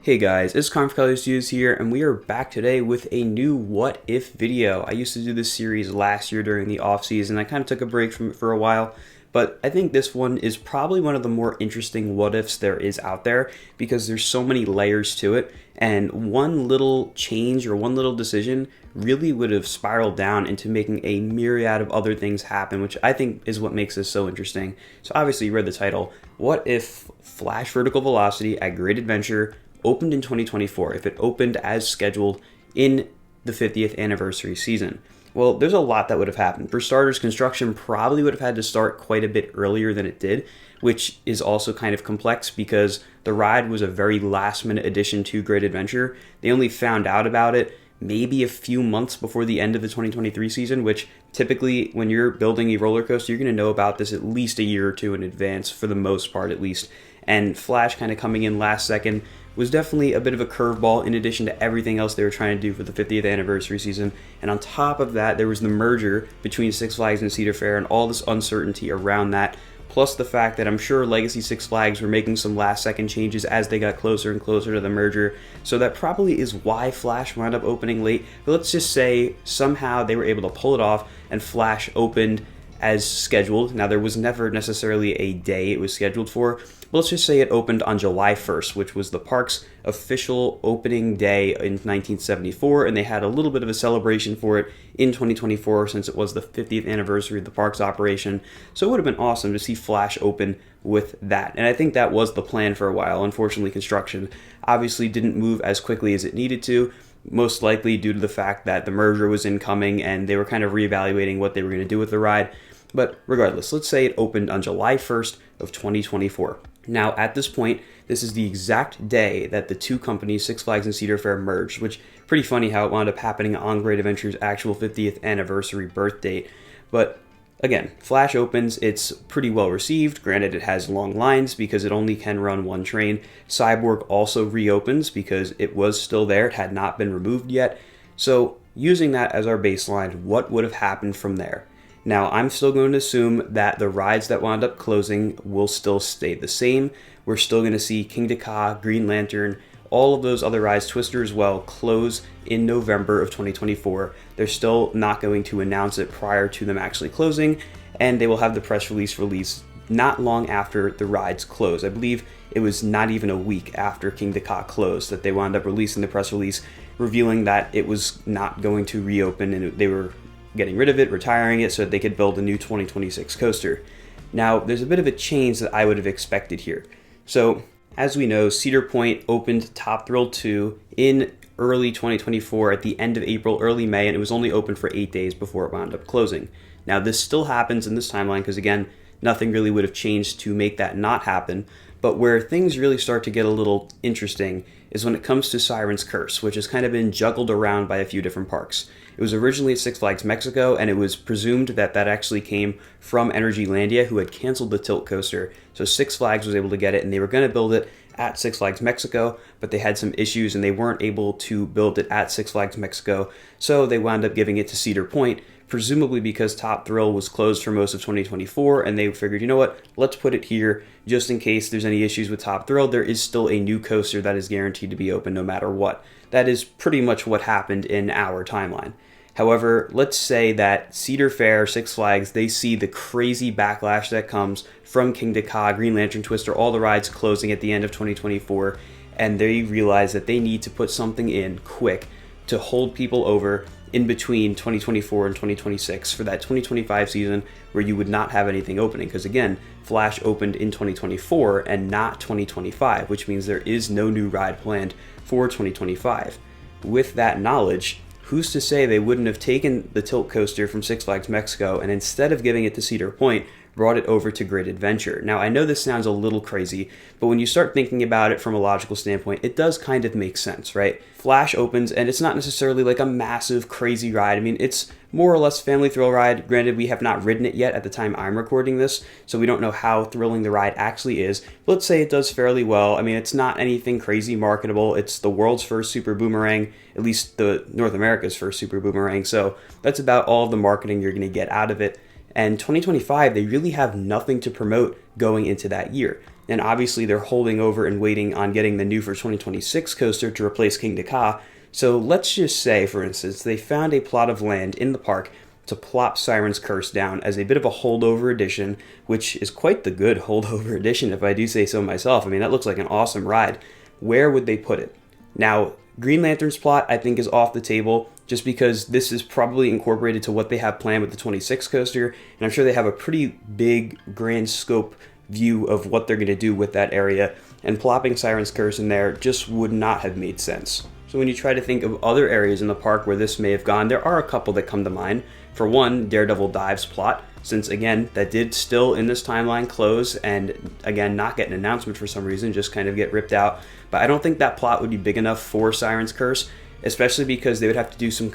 Hey guys, it's Studios here, and we are back today with a new What If video. I used to do this series last year during the off season. I kind of took a break from it for a while, but I think this one is probably one of the more interesting what ifs there is out there because there's so many layers to it, and one little change or one little decision really would have spiraled down into making a myriad of other things happen, which I think is what makes this so interesting. So obviously you read the title. What if Flash Vertical Velocity at Great Adventure opened in 2024, if it opened as scheduled in the 50th anniversary season? Well, there's a lot that would have happened. For starters, construction probably would have had to start quite a bit earlier than it did, which is also kind of complex because the ride was a very last-minute addition to Great Adventure. They only found out about it maybe a few months before the end of the 2023 season, which typically when you're building a roller coaster, you're going to know about this at least a year or two in advance, for the most part at least. And Flash kind of coming in last second was definitely a bit of a curveball in addition to everything else they were trying to do for the 50th anniversary season. And on top of that, there was the merger between Six Flags and Cedar Fair and all this uncertainty around that, plus the fact that I'm sure Legacy Six Flags were making some last second changes as they got closer and closer to the merger. So that probably is why Flash wound up opening late. But let's just say somehow they were able to pull it off and Flash opened as scheduled. Now, there was never necessarily a day it was scheduled for, but let's just say it opened on July 1st, which was the park's official opening day in 1974, and they had a little bit of a celebration for it in 2024 since it was the 50th anniversary of the park's operation. So it would have been awesome to see Flash open with that, and I think that was the plan for a while. Unfortunately, construction obviously didn't move as quickly as it needed to, most likely due to the fact that the merger was incoming and they were kind of reevaluating what they were going to do with the ride. But regardless, let's say it opened on July 1st of 2024. Now, at this point, this is the exact day that the two companies, Six Flags and Cedar Fair, merged, which pretty funny how it wound up happening on Great Adventure's actual 50th anniversary birth date. But again, Flash opens, it's pretty well received. Granted, it has long lines because it only can run one train. Cyborg also reopens because it was still there, it had not been removed yet. So using that as our baseline, what would have happened from there? Now, I'm still going to assume that the rides that wound up closing will still stay the same. We're still going to see Kingda Ka, Green Lantern, all of those other rides, Twister as well, close in November of 2024. They're still not going to announce it prior to them actually closing, and they will have the press release not long after the rides close. I believe it was not even a week after Kingda Ka closed that they wound up releasing the press release, revealing that it was not going to reopen and they were getting rid of it, retiring it so that they could build a new 2026 coaster. Now, there's a bit of a change that I would have expected here. So, as we know, Cedar Point opened Top Thrill 2 in early 2024 at the end of April, early May, and it was only open for 8 days before it wound up closing. Now, this still happens in this timeline because, again, nothing really would have changed to make that not happen. But where things really start to get a little interesting is when it comes to Siren's Curse, which has kind of been juggled around by a few different parks. It was originally at Six Flags Mexico, and it was presumed that that actually came from Energylandia, who had canceled the tilt coaster. So Six Flags was able to get it, and they were going to build it at Six Flags Mexico, but they had some issues, and they weren't able to build it at Six Flags Mexico, so they wound up giving it to Cedar Point, presumably because Top Thrill was closed for most of 2024, and they figured, you know what, let's put it here, just in case there's any issues with Top Thrill. There is still a new coaster that is guaranteed to be open no matter what. That is pretty much what happened in our timeline. However, let's say that Cedar Fair, Six Flags, they see the crazy backlash that comes from Kingda Ka, Green Lantern, Twister, all the rides closing at the end of 2024, and they realize that they need to put something in quick to hold people over in between 2024 and 2026 for that 2025 season where you would not have anything opening. Because again, Flash opened in 2024 and not 2025, which means there is no new ride planned for 2025. With that knowledge, who's to say they wouldn't have taken the tilt coaster from Six Flags Mexico and instead of giving it to Cedar Point, brought it over to Great Adventure? Now, I know this sounds a little crazy, but when you start thinking about it from a logical standpoint, it does kind of make sense, right? Flash opens, and it's not necessarily like a massive, crazy ride. I mean, it's more or less family thrill ride. Granted, we have not ridden it yet at the time I'm recording this, so we don't know how thrilling the ride actually is. But let's say it does fairly well. I mean, it's not anything crazy marketable. It's the world's first Super Boomerang, at least the North America's first Super Boomerang, so that's about all of the marketing you're going to get out of it. And 2025, they really have nothing to promote going into that year. and obviously they're holding over and waiting on getting the new for 2026 coaster to replace King Ka. So let's just say, for instance, they found a plot of land in the park to plop Siren's Curse down as a bit of a holdover edition, which is quite the good holdover edition if I do say so myself. I mean, that looks like an awesome ride. Where would they put it? Now, Green Lantern's plot I think is off the table just because this is probably incorporated to what they have planned with the 26 coaster, and I'm sure they have a pretty big grand scope view of what they're going to do with that area, and plopping Siren's Curse in there just would not have made sense. So when you try to think of other areas in the park where this may have gone, there are a couple that come to mind. For one, Daredevil Dive's plot, since again, that did still in this timeline close and again, not get an announcement for some reason, just kind of get ripped out. But I don't think that plot would be big enough for Siren's Curse, especially because they would have to do some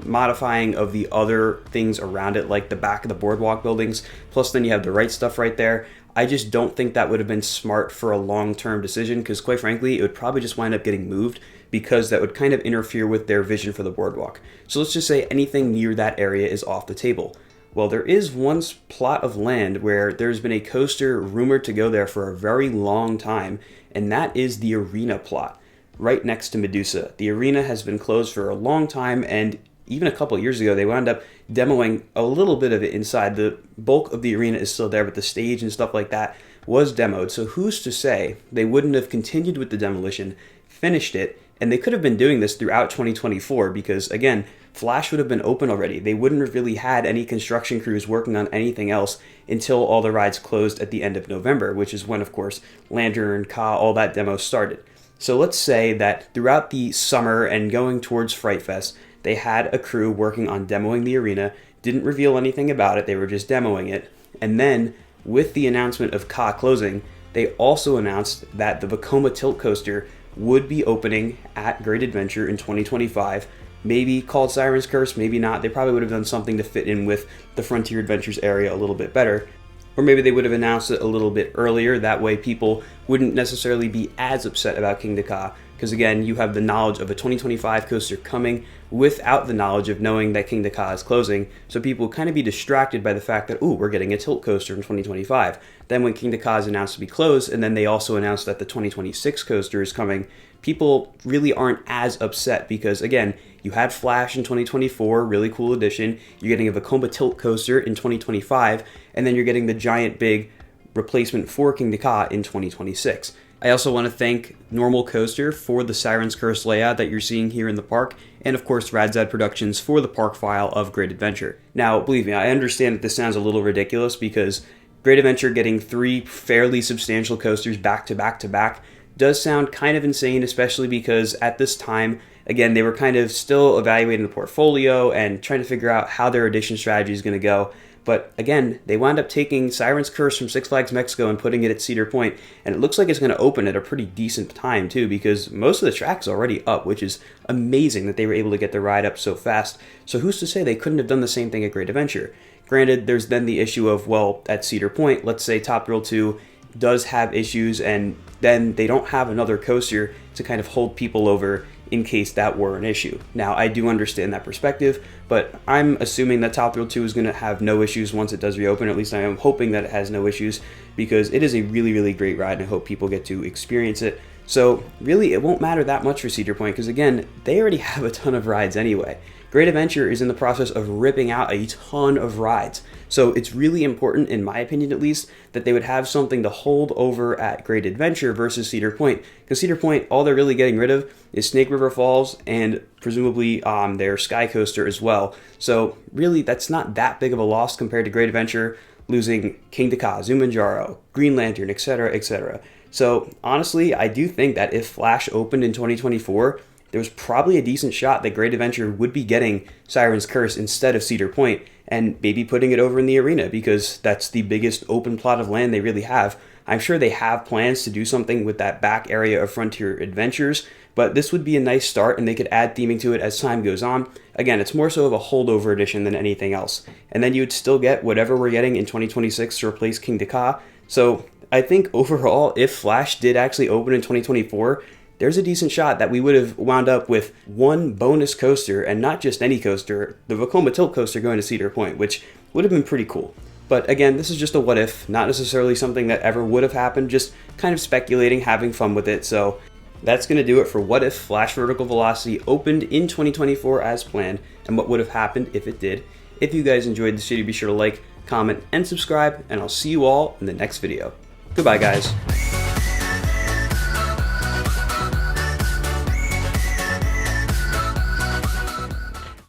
modifying of the other things around it, like the back of the boardwalk buildings. Plus then you have the right stuff right there. I just don't think that would have been smart for a long-term decision because quite frankly, it would probably just wind up getting moved because that would kind of interfere with their vision for the boardwalk. So let's just say anything near that area is off the table. Well, there is one plot of land where there's been a coaster rumored to go there for a very long time, and that is the arena plot, right next to Medusa. The arena has been closed for a long time, and even a couple of years ago, they wound up demoing a little bit of it inside. The bulk of the arena is still there, but the stage and stuff like that was demoed. So who's to say they wouldn't have continued with the demolition, finished it, and they could have been doing this throughout 2024 because, again, Flash would have been open already. They wouldn't have really had any construction crews working on anything else until all the rides closed at the end of November, which is when, of course, Lantern, Ka, all that demo started. So let's say that throughout the summer and going towards Fright Fest, they had a crew working on demoing the arena, didn't reveal anything about it, they were just demoing it, and then with the announcement of Ka closing, they also announced that the Vekoma Tilt Coaster would be opening at Great Adventure in 2025, maybe called Siren's Curse, maybe not. They probably would have done something to fit in with the Frontier Adventures area a little bit better. Or maybe they would have announced it a little bit earlier, that way people wouldn't necessarily be as upset about King Ka, because again, you have the knowledge of a 2025 coaster coming without the knowledge of knowing that King Ka is closing, so people would kind of be distracted by the fact that, ooh, we're getting a tilt coaster in 2025. Then when King Ka is announced to be closed, and then they also announced that the 2026 coaster is coming, people really aren't as upset because, again, you had Flash in 2024, really cool addition, you're getting a Vekoma Tilt Coaster in 2025, and then you're getting the giant big replacement for King Ka in 2026. I also want to thank Normal Coaster for the Siren's Curse layout that you're seeing here in the park, and of course Radzad Productions for the park file of Great Adventure. Now, believe me, I understand that this sounds a little ridiculous because Great Adventure getting 3 fairly substantial coasters back to back to back does sound kind of insane, especially because at this time, again, they were kind of still evaluating the portfolio and trying to figure out how their addition strategy is going to go. But again, they wound up taking Siren's Curse from Six Flags Mexico and putting it at Cedar Point, and it looks like it's going to open at a pretty decent time too, because most of the track's already up, which is amazing that they were able to get the ride up so fast. So who's to say they couldn't have done the same thing at Great Adventure? Granted, there's then the issue of, well, at Cedar Point, let's say Top Thrill 2 does have issues, and then they don't have another coaster to kind of hold people over in case that were an issue. Now, I do understand that perspective, but I'm assuming that Top Thrill 2 is going to have no issues once it does reopen. At least I am hoping that it has no issues, because it is a really, really great ride, and I hope people get to experience it. So really, it won't matter that much for Cedar Point, because again, they already have a ton of rides anyway. Great Adventure is in the process of ripping out a ton of rides. So it's really important, in my opinion at least, that they would have something to hold over at Great Adventure versus Cedar Point. Because Cedar Point, all they're really getting rid of is Snake River Falls and presumably their Sky Coaster as well. So really, that's not that big of a loss compared to Great Adventure losing King Ka, Zumanjaro, Green Lantern, etc., etc. So honestly, I do think that if Flash opened in 2024, there was probably a decent shot that Great Adventure would be getting Siren's Curse instead of Cedar Point, and maybe putting it over in the arena, because that's the biggest open plot of land they really have. I'm sure they have plans to do something with that back area of Frontier Adventures, but this would be a nice start, and they could add theming to it as time goes on. Again, it's more so of a holdover edition than anything else. And then you would still get whatever we're getting in 2026 to replace King Ka. So I think overall, if Flash did actually open in 2024, there's a decent shot that we would have wound up with one bonus coaster, and not just any coaster, the Vekoma Tilt Coaster going to Cedar Point, which would have been pretty cool. But again, this is just a what if, not necessarily something that ever would have happened, just kind of speculating, having fun with it. So that's going to do it for what if Flash Vertical Velocity opened in 2024 as planned, and what would have happened if it did. If you guys enjoyed this video, be sure to like, comment, and subscribe, and I'll see you all in the next video. Goodbye, guys.